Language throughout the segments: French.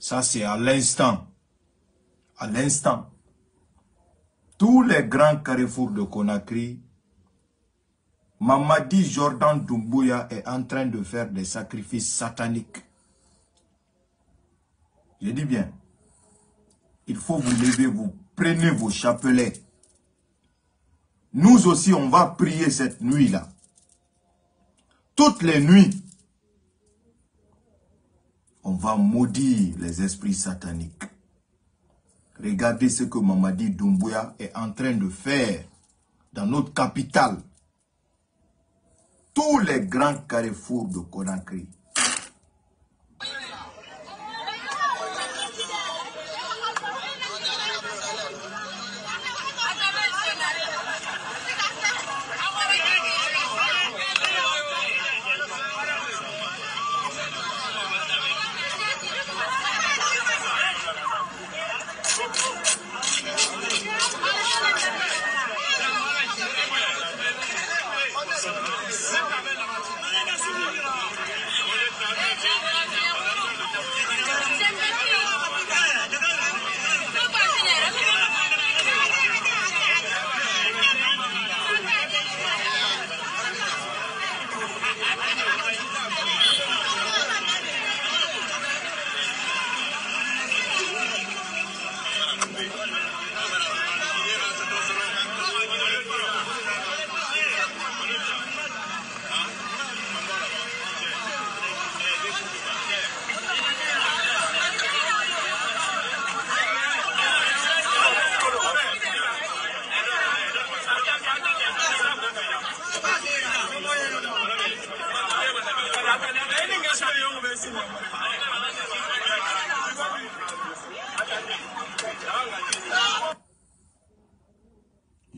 Ça, c'est à l'instant. À l'instant. Tous les grands carrefours de Conakry, Mamadi Jordan Doumbouya est en train de faire des sacrifices sataniques. Je dis bien, il faut vous lever, vous prenez vos chapelets. Nous aussi, on va prier cette nuit-là. Toutes les nuits, on va maudire les esprits sataniques. Regardez ce que Mamadi Doumbouya est en train de faire dans notre capitale. Tous les grands carrefours de Conakry.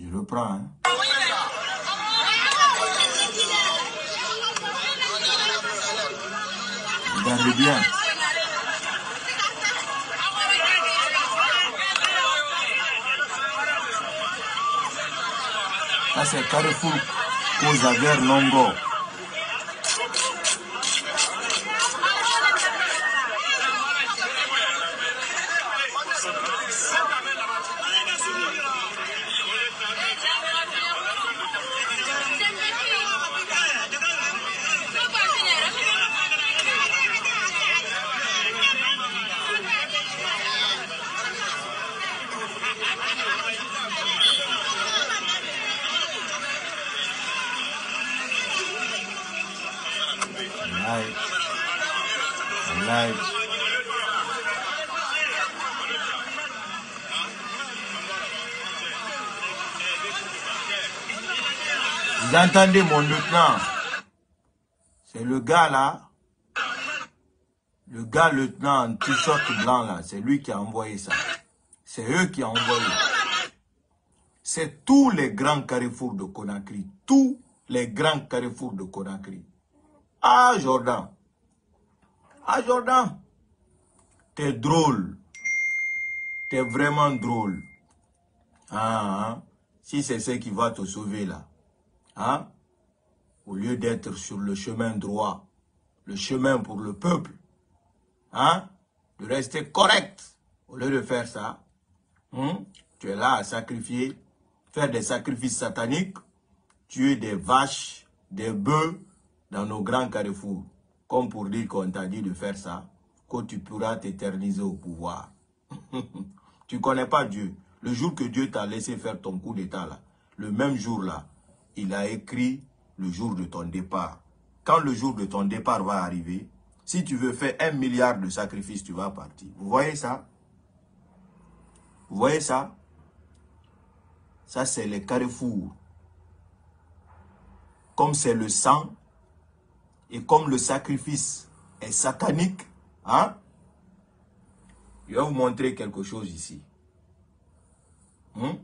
Je le prends, hein. Regardez bien. Ça, c'est Carrefour Kozaver Longo. Vous entendez mon lieutenant? C'est le gars là. Le gars lieutenant en t-shirt blanc là. C'est lui qui a envoyé ça. C'est eux qui ont envoyé. C'est tous les grands carrefours de Conakry. Tous les grands carrefours de Conakry. Ah Jordan. Ah Jordan. T'es drôle. T'es vraiment drôle. Ah, hein? Si c'est ce qui va te sauver là. Hein? Au lieu d'être sur le chemin droit, le chemin pour le peuple, hein? De rester correct, au lieu de faire ça, tu es là à sacrifier, faire des sacrifices sataniques, tuer des vaches, des bœufs dans nos grands carrefours, comme pour dire qu'on t'a dit de faire ça, que tu pourras t'éterniser au pouvoir. Tu ne connais pas Dieu. Le jour que Dieu t'a laissé faire ton coup d'état là, le même jour là, il a écrit le jour de ton départ. Quand le jour de ton départ va arriver, si tu veux faire 1 milliard de sacrifices, tu vas partir. Vous voyez ça? Vous voyez ça? Ça, c'est les carrefours. Comme c'est le sang, et comme le sacrifice est satanique, hein? Je vais vous montrer quelque chose ici. Vous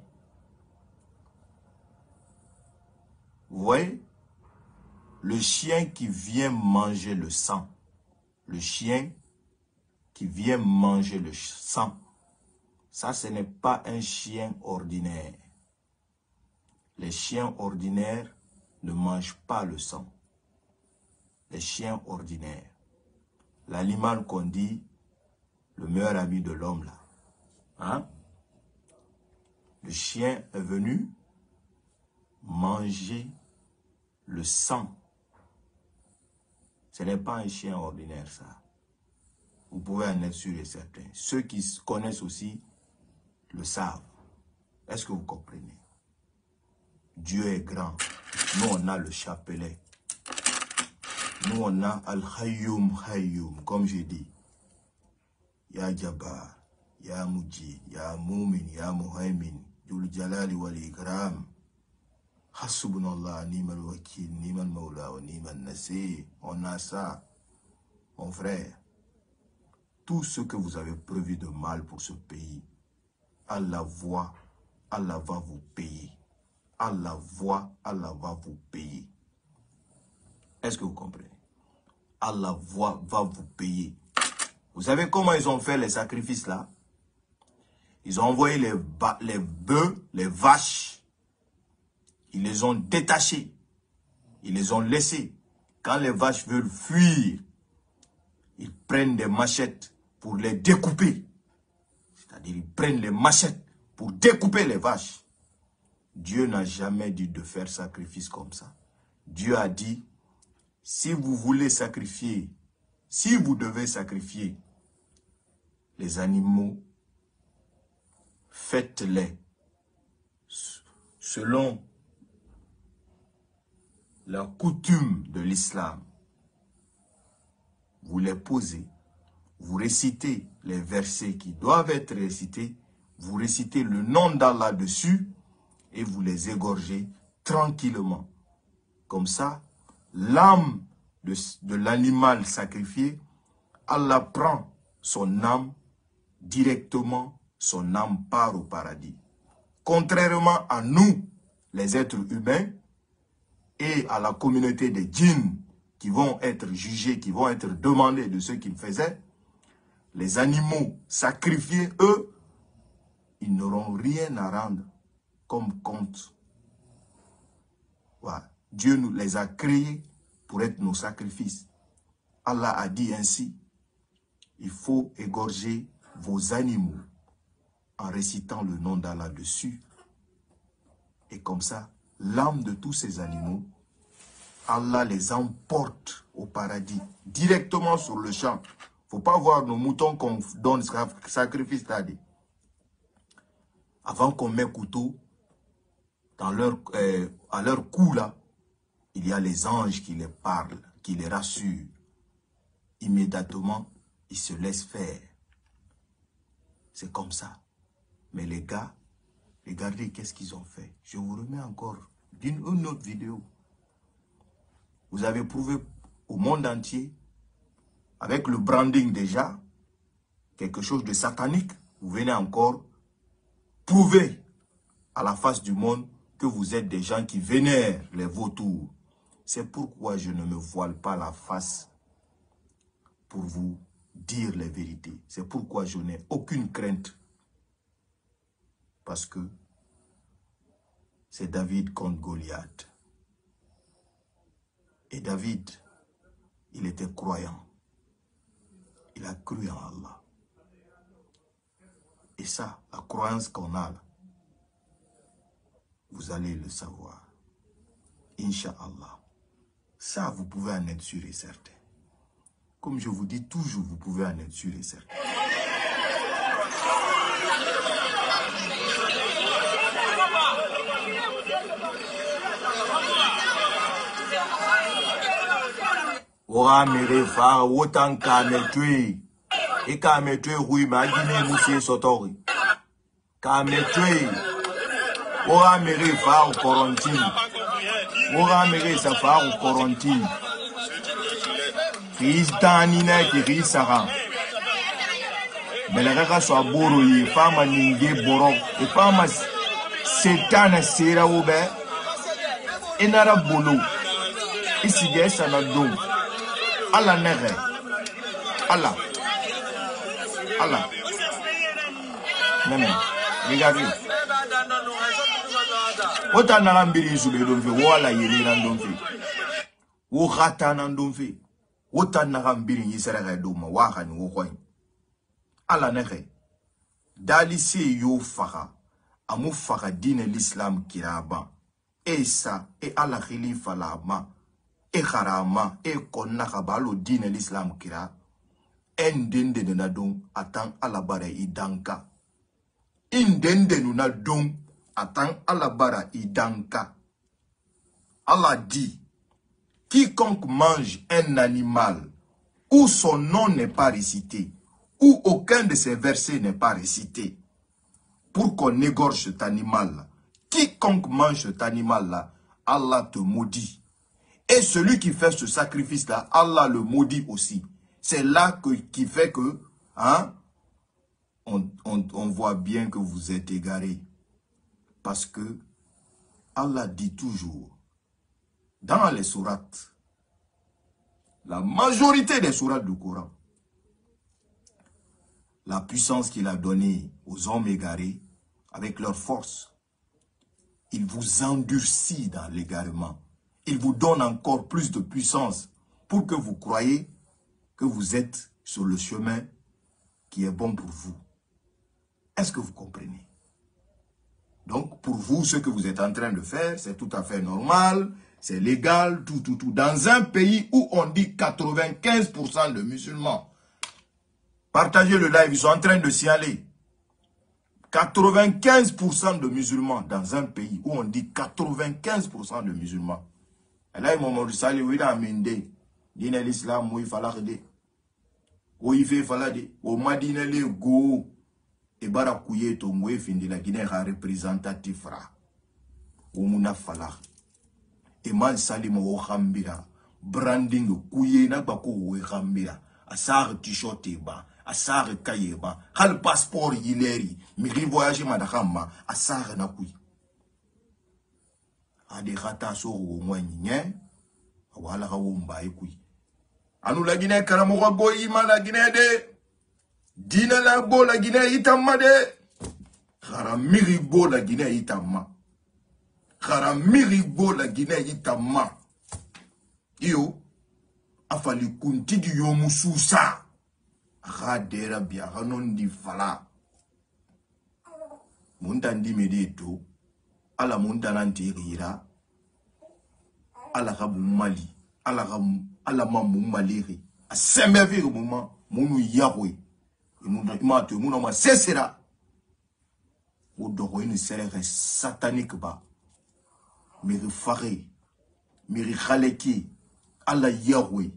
voyez? Le chien qui vient manger le sang. Le chien qui vient manger le sang. Ça, ce n'est pas un chien ordinaire. Les chiens ordinaires ne mangent pas le sang. Les chiens ordinaires. L'animal qu'on dit le meilleur ami de l'homme là. Hein? Le chien est venu manger le sang. Ce n'est pas un chien ordinaire ça. Vous pouvez en être sûr et certain. Ceux qui connaissent aussi le savent. Est-ce que vous comprenez? Dieu est grand. Nous, on a le chapelet. Nous, on a Al-Hayyoum, Hayyoum, comme je dis. Ya Jabbar, Ya Mujid, Ya Moumin, Ya Muhaymin, Jul Jalali wal Ikram. Hasbunallah, Ni'mal Wakil, Ni'mal Mawla, Ni'mal Nasir. On a ça, mon frère. Tout ce que vous avez prévu de mal pour ce pays, Allah voit, Allah va vous payer. Allah voit, Allah va vous payer. Est-ce que vous comprenez? Allah voit, va vous payer. Vous savez comment ils ont fait les sacrifices là? Ils ont envoyé les bœufs, les vaches. Ils les ont détachés. Ils les ont laissés. Quand les vaches veulent fuir, ils prennent des machettes pour les découper. C'est-à-dire, ils prennent les machettes pour découper les vaches. Dieu n'a jamais dit de faire sacrifice comme ça. Dieu a dit, si vous voulez sacrifier, si vous devez sacrifier les animaux, faites-les selon la coutume de l'islam. Vous les posez, vous récitez les versets qui doivent être récités, vous récitez le nom d'Allah dessus et vous les égorgez tranquillement. Comme ça, l'âme de l'animal sacrifié, Allah prend son âme directement, son âme part au paradis. Contrairement à nous, les êtres humains, et à la communauté des djinns qui vont être jugés, qui vont être demandés de ce qu'ils faisaient, les animaux sacrifiés, eux, ils n'auront rien à rendre comme compte. Voilà. Dieu nous les a créés pour être nos sacrifices. Allah a dit ainsi, il faut égorger vos animaux en récitant le nom d'Allah dessus. Et comme ça, l'âme de tous ces animaux, Allah les emporte au paradis, directement sur le champ. Il ne faut pas voir nos moutons qu'on donne sacrifice, c'est-à-dire. Avant qu'on mette couteau, à leur cou là, il y a les anges qui les parlent, qui les rassurent. Immédiatement, ils se laissent faire. C'est comme ça. Mais les gars, regardez qu'est-ce qu'ils ont fait. Je vous remets encore d'une autre vidéo. Vous avez prouvé au monde entier, avec le branding déjà, quelque chose de satanique. Vous venez encore prouver à la face du monde que vous êtes des gens qui vénèrent les vautours. C'est pourquoi je ne me voile pas la face pour vous dire les vérités. C'est pourquoi je n'ai aucune crainte. Parce que c'est David contre Goliath. Et David, il était croyant. Il a cru en Allah. Et ça, la croyance qu'on a là, vous allez le savoir. Inch'Allah. Ça, vous pouvez en être sûr et certain. Comme je vous dis toujours, vous pouvez en être sûr et certain. Ora mere fa wotan kametwe e kametwe hui magine musie sotori kametwe ora mere fa o quarantine ora mere sa fa o quarantine Kristani na ki risara belega so aboro yi fama ninge boro e fama setana sera obe inara bolo isi gesa na do Allah nere. Allah. Allah. Même. Regardez. Ota narambiri sube donfe. Wala yele randonfe. Wo khata nandonfe. Ota narambiri yisera doma. Waha ni wo khoy. ala nere dalisi yo fara amu fara dine l'islam kiraba e sa e ala khalifa lama e kharama e konna kabalo dine l'islam kira endende na don atan ala bara idanka indende na don atan ala bara idanka. Allah dit, quiconque mange un animal où son nom n'est pas récité, où aucun de ces versets n'est pas récité, pour qu'on égorge cet animal-là. Quiconque mange cet animal-là, Allah te maudit. Et celui qui fait ce sacrifice-là, Allah le maudit aussi. C'est là qui fait que, hein, on voit bien que vous êtes égarés. Parce que Allah dit toujours, dans les sourates, la majorité des sourates du Coran, la puissance qu'il a donnée aux hommes égarés, avec leur force, il vous endurcit dans l'égarement. Il vous donne encore plus de puissance pour que vous croyez que vous êtes sur le chemin qui est bon pour vous. Est-ce que vous comprenez? Donc, pour vous, ce que vous êtes en train de faire, c'est tout à fait normal, c'est légal, tout. Dans un pays où on dit 95% de musulmans, partagez le live, ils sont en train de s'y aller. 95% de musulmans dans un pays où on dit 95% de musulmans. Et là, ils m'ont dit, oui, dîner l'islam, oui, il fallait. Oui, il fallait. Au Madina, les go. Et barakouye to mwe findi la Guinée représentatif ra. Ou muna fala. Et man salimo o khambira. Branding kouye na bako we khambira. Asar t-shirt ba. Asar kaye ba. Hal passeport yileri. Mi voyager madakama. Asar na kouye. Ade khata so o mwenye nye. Wala ka wumba e kouye. Anu la Guinée karamoka boyi ma la Guinée de. Dina la bo la Guinée itama de. Kharamiri bo la Guinée itama. Kharamiri bo la Guinée itama. Iyo. Afali kunti di yomu susa. Khadera biya hanon di fala. Muntandi medeto. Ala muntananti rira. Ala kabu mali. Ala mamu maliri. A semevir muma. Munu yahwe. Mon ma cessera. Ou d'où une serait satanique ba. Miri faré. Miri khaleki. Alla Yahweh.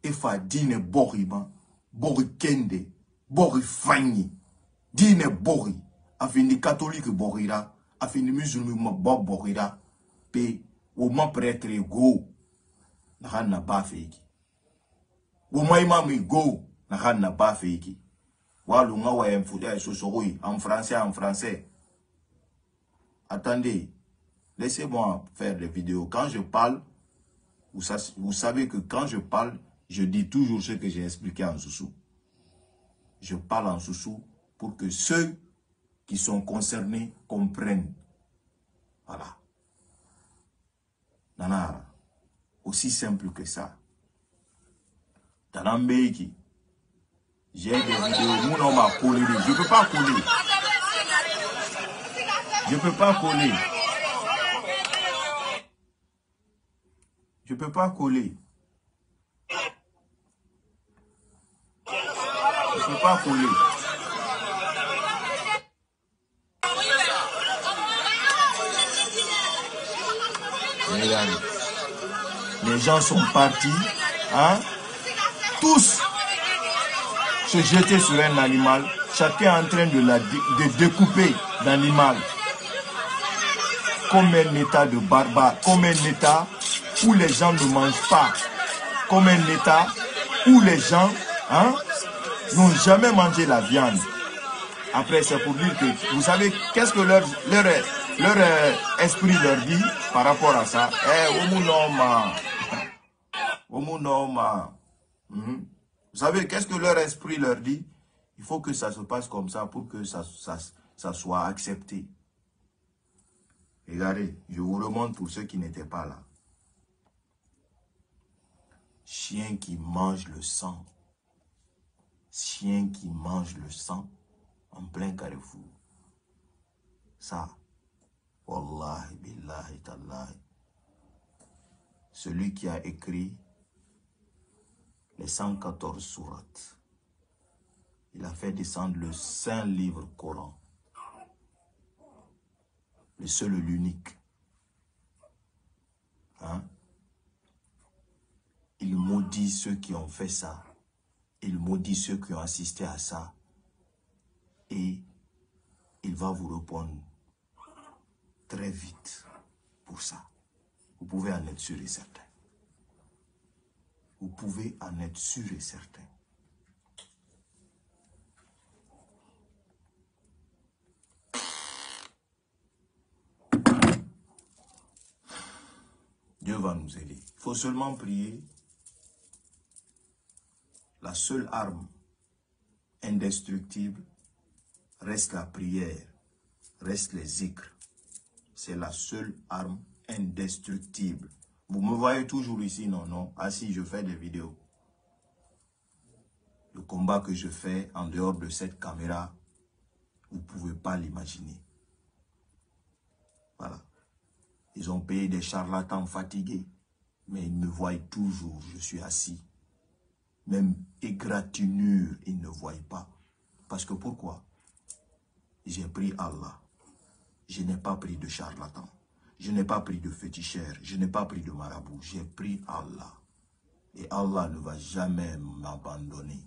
Efa dine bori ba. Bori kende. Bori fanyi. Dine bori. Afini catholique borira. Afini musulman borira. Pe. Ou ma prêtre go. N'a pas fait. Ou ma imam go. N'a pas fait. En français. Attendez, laissez-moi faire des vidéos. Quand je parle, vous savez que quand je parle, je dis toujours ce que j'ai expliqué en Soussou. Je parle en Soussou pour que ceux qui sont concernés comprennent. Voilà. Nana, aussi simple que ça. Tanambeiki. J'ai des vidéos, mon homme a collé. Je ne peux pas coller. Je ne peux pas coller. Je ne peux pas coller. Je ne peux pas coller. Regardez. Les gens sont partis. Hein? Tous. Se jeter sur un animal, chacun en train de découper l'animal comme un état de barbare, comme un état où les gens ne mangent pas, comme un état où les gens n'ont jamais mangé la viande. Après, c'est pour dire que, vous savez, qu'est-ce que leur esprit leur dit par rapport à ça? Vous savez, qu'est-ce que leur esprit leur dit? Il faut que ça se passe comme ça pour que ça soit accepté. Regardez, je vous remonte pour ceux qui n'étaient pas là. Chien qui mange le sang. chien qui mange le sang en plein carrefour. Ça, wallahi, billahi, tallahi, celui qui a écrit les 114 sourates, il a fait descendre le saint livre Coran, le seul et l'unique. Hein? Il maudit ceux qui ont fait ça. Il maudit ceux qui ont assisté à ça. Et il va vous répondre très vite pour ça. Vous pouvez en être sûr et certain. Vous pouvez en être sûr et certain. Dieu va nous aider. Il faut seulement prier. La seule arme indestructible reste la prière, reste les zikrs. C'est la seule arme indestructible. Vous me voyez toujours ici, non? Ah si, je fais des vidéos. Le combat que je fais en dehors de cette caméra, vous ne pouvez pas l'imaginer. Voilà. Ils ont payé des charlatans fatigués, mais ils me voient toujours, je suis assis. Même égratignure, ils ne voient pas. Parce que pourquoi? J'ai pris Allah. Je n'ai pas pris de charlatan. Je n'ai pas pris de féticheur. Je n'ai pas pris de marabout. J'ai pris Allah. Et Allah ne va jamais m'abandonner.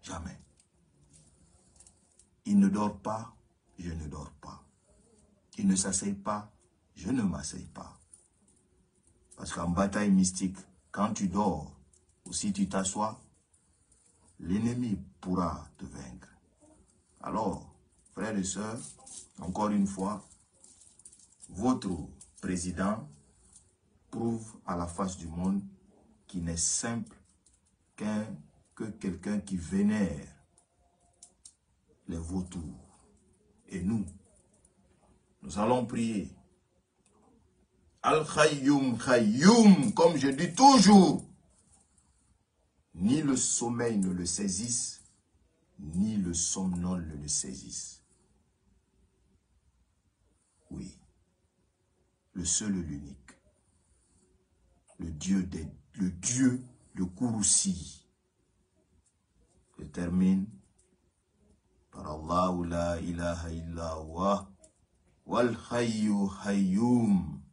Jamais. Il ne dort pas, je ne dors pas. Il ne s'asseye pas, je ne m'asseye pas. Parce qu'en bataille mystique, quand tu dors, ou si tu t'assois, l'ennemi pourra te vaincre. Alors, frères et sœurs, encore une fois, votre président prouve à la face du monde qu'il n'est simple que quelqu'un qui vénère les vautours. Et nous allons prier. Al-Khayyum, Khayyum, comme je dis toujours, ni le sommeil ne le saisisse, ni le somnol ne le saisisse. Oui, le seul et l'unique, le Dieu de Kouroussi. Je termine par Allah la ilaha illa huwa wal hayyu hayyum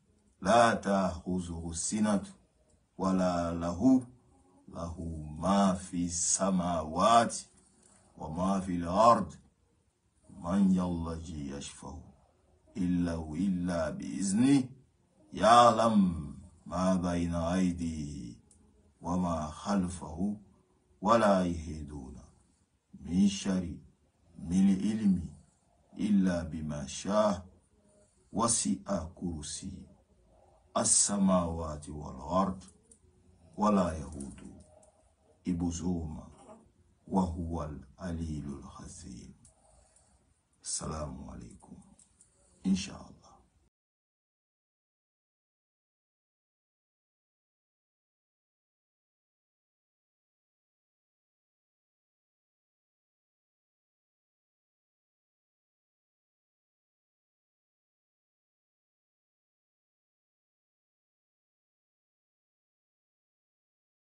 la ta'khuzuhu sinatun wala lahu ma fi samawati wa ma fi al-ard man yallaji yashfa'u illa bi'izni ya'lam ma bayna aydihi wa ma khalfahu wa la yahiduna min shari min ilmi illa bima sha'a wasi'a kursi as-samawati wal ard wa la yahudu ibuzuma wa huwa al-aliyul azim. Assalamu alaikum. Inshallah.